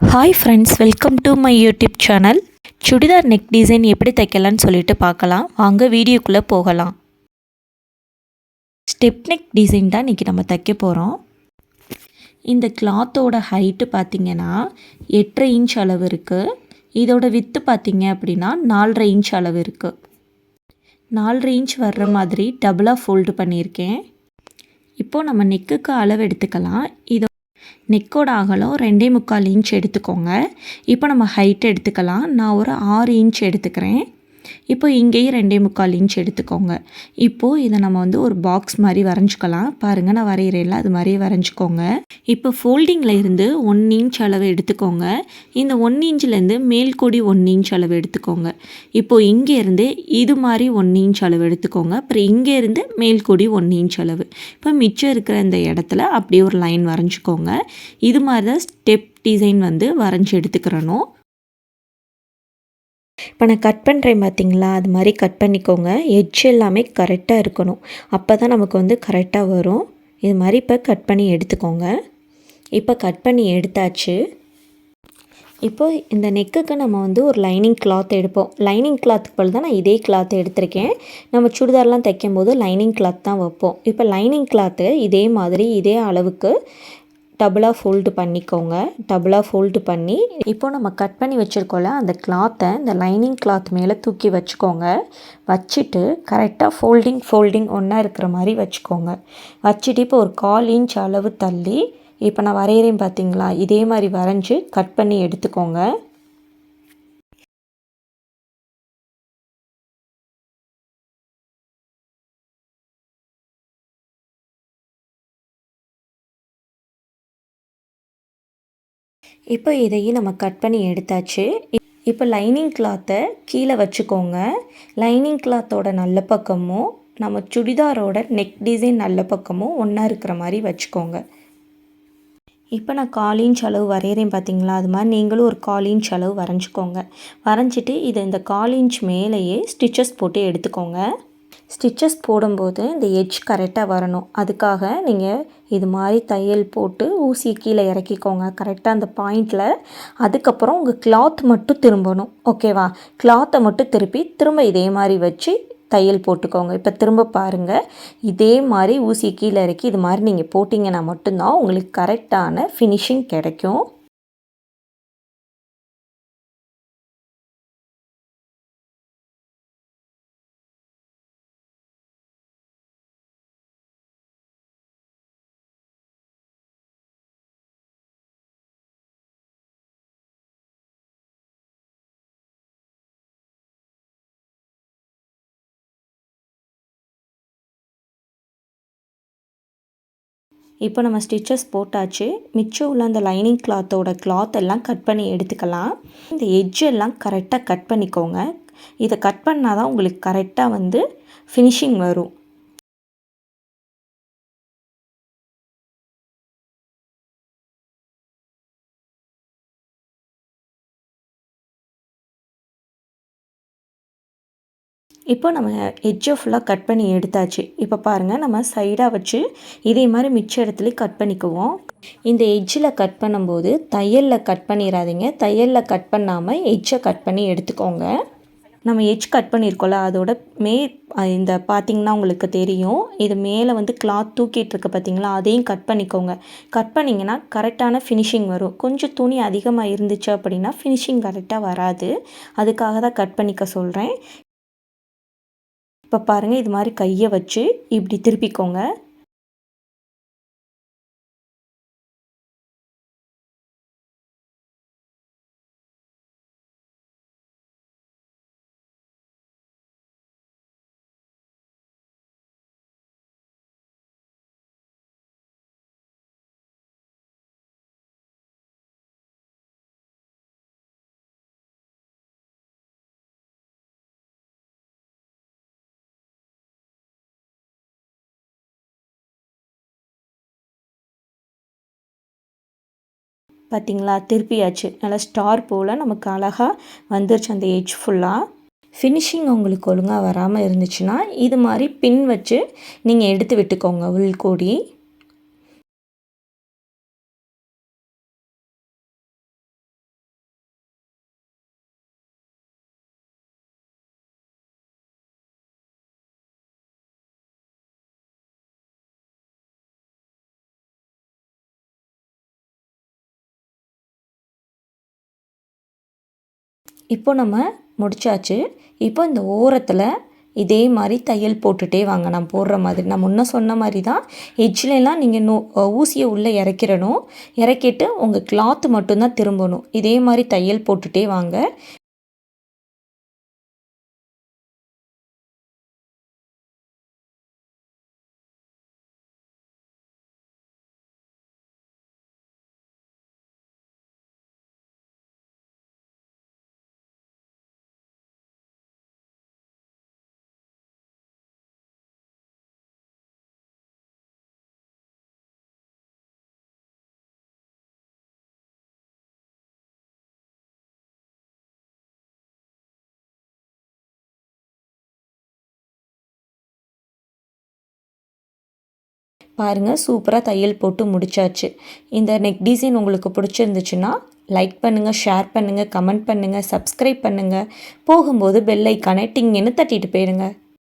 Hi friends, welcome to my YouTube channel. Churidar neck design எப்படி தைக்கலான்னு சொல்லிட்டு பார்க்கலாம். வாங்க வீடியோக்குள்ளே போகலாம். ஸ்டெப் நெக் டிசைன் தான் இன்றைக்கி நம்ம தைக்க போகிறோம். இந்த கிளாத்தோட ஹைட்டு பார்த்திங்கன்னா 8.5 இன்ச் அளவு இருக்குது. இதோட வித்து பார்த்திங்க அப்படின்னா 4.5 இன்ச் அளவு இருக்குது. 4.5 இன்ச் வர்ற மாதிரி டபுளாக ஃபோல்டு பண்ணியிருக்கேன். இப்போது நம்ம நெக்குக்கு அளவு எடுத்துக்கலாம். நெக்கோட அகலம் 2.25 இன்ச் எடுத்துக்கோங்க. இப்போ நம்ம ஹைட் எடுத்துக்கலாம். நான் ஒரு 6 இன்ச் எடுத்துக்கிறேன். இப்போ இங்கேயும் 2.25 இன்ச் எடுத்துக்கோங்க. இப்போது இதை நம்ம ஒரு பாக்ஸ் மாதிரி வரைஞ்சிக்கலாம். பாருங்கள், நான் வரைகிறேன்ல, அது மாதிரியே வரைஞ்சிக்கோங்க. இப்போ ஃபோல்டிங்கில் இருந்து 1 இன்ச் அளவு எடுத்துக்கோங்க. இந்த 1 இன்ச்லேருந்து மேல்கோடி 1 இன்ச் அளவு எடுத்துக்கோங்க. இப்போது இங்கேருந்து இது மாதிரி 1 இன்ச் அளவு எடுத்துக்கோங்க. அப்புறம் இங்கேருந்து மேல்கோடி 1 இன்ச் அளவு. இப்போ மிச்சம் இருக்கிற இந்த இடத்துல அப்படியே ஒரு லைன் வரைஞ்சிக்கோங்க. இது மாதிரி தான் ஸ்டெப் டிசைன் வரைஞ்சி எடுத்துக்கிறணும். இப்போ நான் கட் பண்ணுறேன் பார்த்தீங்களா, அது மாதிரி கட் பண்ணிக்கோங்க. எட்ஜ் எல்லாமே கரெக்டாக இருக்கணும். அப்போ தான் நமக்கு கரெக்டாக வரும். இது மாதிரி இப்போ கட் பண்ணி எடுத்துக்கோங்க. இப்போ கட் பண்ணி எடுத்தாச்சு. இப்போ இந்த நெக்குக்கு நம்ம ஒரு லைனிங் கிளாத் எடுப்போம். லைனிங் கிளாத்துக்கு பதில் தான் நான் இதே கிளாத்தை எடுத்திருக்கேன். நம்ம சுடிதார்லாம் தைக்கும் போது லைனிங் கிளாத் தான் வைப்போம். இப்போ லைனிங் கிளாத்து இதே மாதிரி இதே அளவுக்கு டபுளாக ஃபோல்டு பண்ணிக்கோங்க. டபுளாக ஃபோல்டு பண்ணி இப்போ நம்ம கட் பண்ணி வச்சுருக்கோம்ல, அந்த கிளாத்தை இந்த லைனிங் கிளாத் மேலே தூக்கி வச்சுக்கோங்க. வச்சுட்டு கரெக்டாக ஃபோல்டிங் ஒன்றா இருக்கிற மாதிரி வச்சுக்கோங்க. வச்சுட்டு இப்போ ஒரு 1/4 இன்ச் அளவு தள்ளி இப்போ நான் வரைகிறேன் பார்த்தீங்களா, இதே மாதிரி வரைஞ்சி கட் பண்ணி எடுத்துக்கோங்க. இப்போ இதையும் நம்ம கட் பண்ணி எடுத்தாச்சு. இப்போ லைனிங் கிளாத்தை கீழே வச்சுக்கோங்க. லைனிங் கிளாத்தோட நல்ல பக்கமும் நம்ம சுடிதாரோட நெக் டிசைன் நல்ல பக்கமும் ஒன்றா இருக்கிற மாதிரி வச்சுக்கோங்க. இப்போ நான் 1/4 இன்ச் அளவு வரைகிறேன் பார்த்தீங்களா, அது மாதிரி நீங்களும் ஒரு 1/4 இன்ச் அளவு வரைஞ்சிக்கோங்க. வரைஞ்சிட்டு இதை இந்த 1/4 இன்ச் மேலேயே ஸ்டிச்சஸ் போட்டு எடுத்துக்கோங்க. ஸ்டிச்சஸ் போடும்போது இந்த எட்ஜ் கரெக்டாக வரணும். அதுக்காக நீங்கள் இது மாதிரி தையல் போட்டு ஊசி கீழே இறக்கிக்கோங்க கரெக்டாக அந்த பாயிண்டில். அதுக்கப்புறம் உங்கள் கிளாத் மட்டும் திரும்பணும். ஓகேவா? கிளாத்தை மட்டும் திரும்ப இதே மாதிரி வச்சு தையல் போட்டுக்கோங்க. இப்போ திரும்ப பாருங்கள், இதே மாதிரி ஊசி கீழே இறக்கி இது மாதிரி நீங்கள் போட்டிங்கன்னா மட்டும்தான் உங்களுக்கு கரெக்டான ஃபினிஷிங் கிடைக்கும். இப்போ நம்ம ஸ்டிச்சஸ் போட்டாச்சு. மிச்சம் உள்ள அந்த லைனிங் கிளாத் எல்லாம் கட் பண்ணி எடுத்துக்கலாம். இந்த எட்ஜ் எல்லாம் கரெக்டாக கட் பண்ணிக்கோங்க. இதை கட் பண்ணால் தான் உங்களுக்கு கரெக்டாக ஃபினிஷிங் வரும். இப்போ நம்ம எட்ஜை ஃபுல்லாக கட் பண்ணி எடுத்தாச்சு. இப்போ பாருங்கள், நம்ம சைடாக வச்சு இதே மாதிரி மிச்ச இடத்துலையும் கட் பண்ணிக்குவோம். இந்த எட்ஜில் கட் பண்ணும்போது தையலில் கட் பண்ணிடாதீங்க. தையலில் கட் பண்ணாமல் எட்ஜை கட் பண்ணி எடுத்துக்கோங்க. நம்ம எட்ஜ் கட் பண்ணியிருக்கோம்ல, அதோட இந்த பார்த்திங்கன்னா உங்களுக்கு தெரியும், இது மேலே கிளாத் தூக்கிட்டு இருக்கு பார்த்திங்களா, அதையும் கட் பண்ணிக்கோங்க. கட் பண்ணிங்கன்னா கரெக்டான ஃபினிஷிங் வரும். கொஞ்சம் துணி அதிகமாக இருந்துச்சு அப்படின்னா ஃபினிஷிங் கரெக்டாக வராது. அதுக்காக தான் கட் பண்ணிக்க சொல்கிறேன். இப்போ பாருங்கள், இது மாதிரி கையை வச்சு இப்படி திருப்பிக்கோங்க. பார்த்திங்களா, திருப்பியாச்சு. நல்லா ஸ்டார் போல் நமக்கு அழகாக வந்துருச்சு அந்த எட்ஜ் ஃபுல்லாக. ஃபினிஷிங் உங்களுக்கு ஒழுங்காக வராமல் இருந்துச்சுன்னா இது மாதிரி பின் வச்சு நீங்கள் எடுத்து விட்டுக்கோங்க உள்கோடி. இப்போ நம்ம முடிச்சாச்சு. இப்போ இந்த ஓரத்தில் இதே மாதிரி தையல் போட்டுகிட்டே வாங்க. நான் போடுற மாதிரி நான் முன்ன சொன்ன மாதிரி தான் எட்ஜ்லலாம் நீங்கள் ஊசியை உள்ளே இறக்கிடணும். இறக்கிட்டு உங்கள் கிளாத்து மட்டும்தான் திரும்பணும். இதே மாதிரி தையல் போட்டுகிட்டே வாங்க. பாருங்கள், சூப்பராக தையல் போட்டு முடிச்சாச்சு. இந்த நெக் டிசைன் உங்களுக்கு பிடிச்சிருந்துச்சுன்னா லைக் பண்ணுங்கள், ஷேர் பண்ணுங்கள், கமெண்ட் பண்ணுங்கள், சப்ஸ்கிரைப் பண்ணுங்கள். போகும்போது பெல் ஐக்கானை டிங்குன்னு தட்டிட்டு போயிடுங்க.